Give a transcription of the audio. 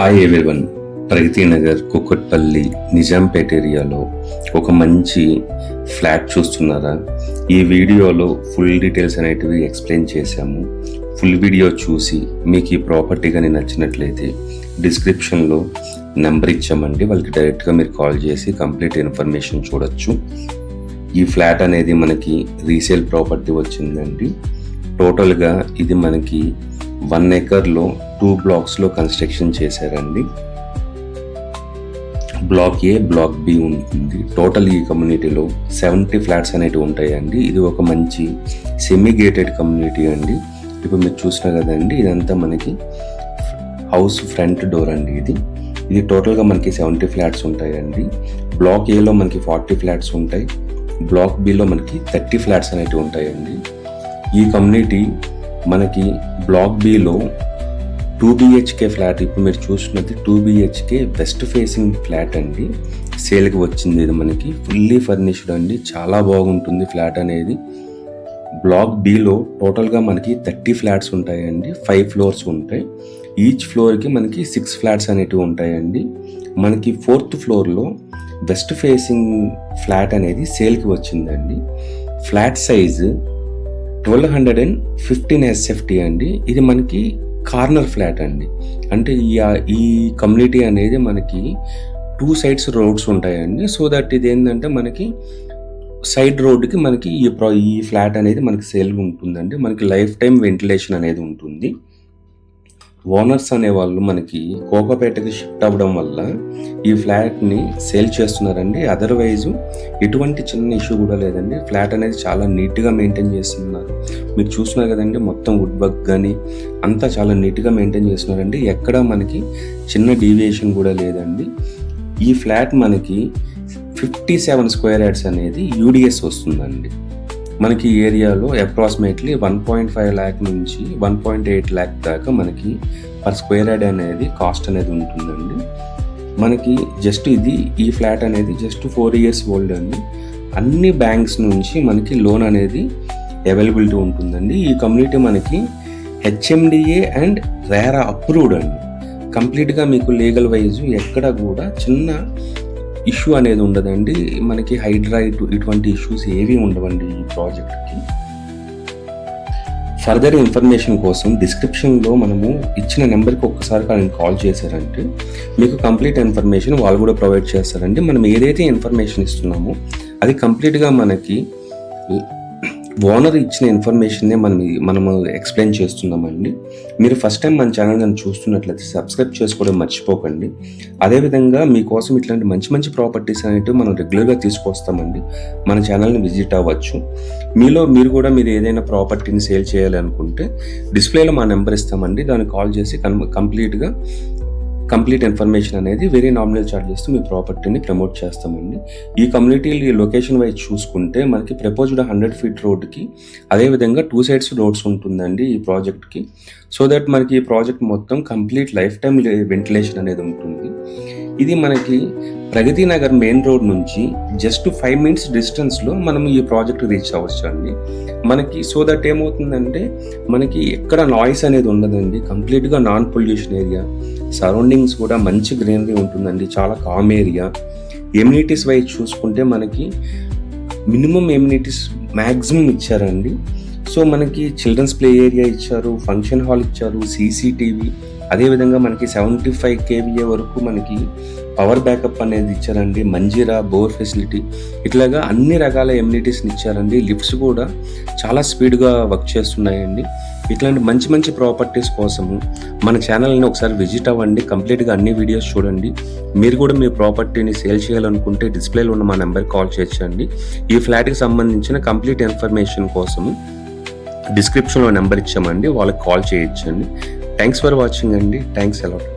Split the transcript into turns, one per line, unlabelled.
Hi everyone. Pragathi Nagar, Kukatpally, Nizampet ఏరియాలో ఒక మంచి ఫ్లాట్ చూస్తున్నారా? ఈ వీడియోలో ఫుల్ డీటెయిల్స్ అనేటివి ఎక్స్ప్లెయిన్ చేశాము. ఫుల్ వీడియో చూసి మీకు ఈ ప్రాపర్టీ కానీ నచ్చినట్లయితే డిస్క్రిప్షన్లో నెంబర్ ఇచ్చామండి, వాళ్ళకి డైరెక్ట్గా మీరు కాల్ చేసి కంప్లీట్ ఇన్ఫర్మేషన్ చూడొచ్చు. ఈ ఫ్లాట్ అనేది మనకి రీసేల్ ప్రాపర్టీ వచ్చిందండి. టోటల్గా ఇది మనకి 1 acreలో 2 blocks కన్స్ట్రక్షన్ చేశారండి. బ్లాక్ ఏ, బ్లాక్ బి ఉంటుంది. టోటల్ ఈ కమ్యూనిటీలో 70 ఫ్లాట్స్ అనేటివి ఉంటాయండి. ఇది ఒక మంచి సెమీ గేటెడ్ కమ్యూనిటీ అండి. ఇప్పుడు మీరు చూసినా కదండి, ఇదంతా మనకి హౌస్ ఫ్రంట్ డోర్ అండి. ఇది టోటల్గా మనకి 70 ఫ్లాట్స్ ఉంటాయండి. బ్లాక్ ఏలో మనకి 40 ఫ్లాట్స్ ఉంటాయి. బ్లాక్ బిలో మనకి 30 ఫ్లాట్స్ అనేటివి ఉంటాయండి. ఈ కమ్యూనిటీ మనకి బ్లాక్ బిలో 2 BHK ఫ్లాట్, ఇప్పుడు మీరు చూసినది 2 BHK వెస్ట్ ఫేసింగ్ ఫ్లాట్ అండి. సేల్కి వచ్చింది. ఇది మనకి ఫుల్లీ ఫర్నిష్డ్ అండి. చాలా బాగుంటుంది ఫ్లాట్ అనేది. బ్లాక్ బిలో టోటల్గా మనకి 30 ఫ్లాట్స్ ఉంటాయండి. 5 floors ఉంటాయి. ఈచ్ ఫ్లోర్కి మనకి 6 ఫ్లాట్స్ అనేటివి ఉంటాయండి. మనకి 4th floorలో వెస్ట్ ఫేసింగ్ ఫ్లాట్ అనేది సేల్కి వచ్చిందండి. ఫ్లాట్ సైజు 1215 SFT అండి. ఇది మనకి కార్నర్ ఫ్లాట్ అండి. అంటే ఈ కమ్యూనిటీ అనేది మనకి 2 sides రోడ్స్ ఉంటాయండి. సో దట్ ఇది ఏంటంటే మనకి సైడ్ రోడ్డుకి మనకి ఈ ఫ్లాట్ అనేది మనకి సేల్ ఉంటుందండి. మనకి లైఫ్ టైం వెంటిలేషన్ అనేది ఉంటుంది. ఓనర్స్ అనేవాళ్ళు మనకి కోకాపేటకి షిఫ్ట్ అవ్వడం వల్ల ఈ ఫ్లాట్ని సేల్ చేస్తున్నారండి. అదర్వైజ్ ఎటువంటి చిన్న ఇష్యూ కూడా లేదండి. ఫ్లాట్ అనేది చాలా నీట్గా మెయింటైన్ చేస్తున్నారు. మీరు చూస్తున్నారు కదండి, మొత్తం వుడ్ వర్క్ కానీ అంతా చాలా నీట్గా మెయింటైన్ చేస్తున్నారండి. ఎక్కడ మనకి చిన్న డీవియేషన్ కూడా లేదండి. ఈ ఫ్లాట్ మనకి 57 square yards అనేది UDS వస్తుందండి. మనకి ఏరియాలో అప్రాక్సిమేట్లీ 1.5 lakh నుంచి 1.8 lakh దాకా మనకి పర్ స్క్వేర్ యార్డ్ అనేది కాస్ట్ అనేది ఉంటుందండి. మనకి జస్ట్ ఈ ఫ్లాట్ అనేది జస్ట్ 4 years ఓల్డ్ అండి. అన్ని బ్యాంక్స్ నుంచి మనకి లోన్ అనేది అవైలబిలిటీ ఉంటుందండి. ఈ కమ్యూనిటీ మనకి HMDA అండ్ RERA అప్రూవ్డ్ అండి. కంప్లీట్గా మీకు లీగల్ వైజ్ ఎక్కడ కూడా చిన్న ఇష్యూ అనేది ఉండదండి. మనకి హైడ్రా ఇటువంటి ఇష్యూస్ ఏవి ఉండవండి ఈ ప్రాజెక్ట్కి. ఫర్దర్ ఇన్ఫర్మేషన్ కోసం డిస్క్రిప్షన్లో మనము ఇచ్చిన నెంబర్కి ఒక్కసారి కాల్ చేశారంటే మీకు కంప్లీట్ ఇన్ఫర్మేషన్ వాళ్ళు కూడా ప్రొవైడ్ చేస్తారండి. మనం ఏదైతే ఇన్ఫర్మేషన్ ఇస్తున్నామో అది కంప్లీట్గా మనకి ఓనర్ ఇచ్చిన ఇన్ఫర్మేషన్నే మనము ఎక్స్ప్లెయిన్ చేస్తున్నామండి. మీరు ఫస్ట్ టైం మన ఛానల్ కానీ చూస్తున్నట్లయితే సబ్స్క్రైబ్ చేసుకోవడం మర్చిపోకండి. అదేవిధంగా మీకోసం ఇట్లాంటి మంచి ప్రాపర్టీస్ అనేవి మనం రెగ్యులర్గా తీసుకొస్తామండి. మన ఛానల్ని విజిట్ అవ్వచ్చు. మీరు కూడా ఏదైనా ప్రాపర్టీని సేల్ చేయాలి అనుకుంటే డిస్ప్లేలో మా నెంబర్ ఇస్తామండి. దానికి కాల్ చేసి కంప్లీట్ ఇన్ఫర్మేషన్ అనేది వెరీ నామినల్ ఛార్జెస్తో మీ ప్రాపర్టీని ప్రమోట్ చేస్తామండి. ఈ కమ్యూనిటీ లొకేషన్ వైజ్ చూసుకుంటే మనకి ప్రపోజ్డ్ 100 feet రోడ్కి అదేవిధంగా 2 sides రోడ్స్ ఉంటుందండి ఈ ప్రాజెక్ట్కి. సో దట్ మనకి ఈ ప్రాజెక్ట్ మొత్తం కంప్లీట్ లైఫ్ టైం వెంటిలేషన్ అనేది ఉంటుంది. ఇది మనకి ప్రగతి నగర్ మెయిన్ రోడ్ నుంచి జస్ట్ 5 minutes డిస్టెన్స్లో మనం ఈ ప్రాజెక్ట్ రీచ్ అవ్వచ్చు అండి. మనకి సో దట్ ఏమవుతుందంటే మనకి ఎక్కడ నాయిస్ అనేది ఉండదండి. కంప్లీట్గా నాన్ పొల్యూషన్ ఏరియా, సరౌండింగ్స్ కూడా మంచి గ్రీనరీ ఉంటుందండి. చాలా కామ్ ఏరియా. ఎమ్యూనిటీస్ వైజ్ చూసుకుంటే మనకి మినిమం ఎమ్యూనిటీస్ మ్యాక్సిమం ఇచ్చారండి. సో మనకి చిల్డ్రన్స్ ప్లే ఏరియా ఇచ్చారు, ఫంక్షన్ హాల్ ఇచ్చారు, CCTV, అదేవిధంగా మనకి 75 kVA వరకు మనకి పవర్ బ్యాకప్ అనేది ఇచ్చారండి. మంజీరా, బోర్ ఫెసిలిటీ, ఇట్లాగా అన్ని రకాల ఎమ్యూనిటీస్ని ఇచ్చారండి. లిఫ్ట్స్ కూడా చాలా స్పీడ్గా వర్క్ చేస్తున్నాయండి. ఇట్లాంటి మంచి ప్రాపర్టీస్ కోసము మన ఛానల్ని ఒకసారి విజిట్ అవ్వండి. కంప్లీట్గా అన్ని వీడియోస్ చూడండి. మీరు కూడా మీ ప్రాపర్టీని సేల్ చేయాలనుకుంటే డిస్ప్లేలో ఉన్న మా నెంబర్కి కాల్ చేయొచ్చండి. ఈ ఫ్లాట్కి సంబంధించిన కంప్లీట్ ఇన్ఫర్మేషన్ కోసము డిస్క్రిప్షన్లో నెంబర్ ఇచ్చామండి, వాళ్ళకి కాల్ చేయొచ్చండి. థ్యాంక్స్ ఫర్ వాచింగ్ అండి. Thanks a lot.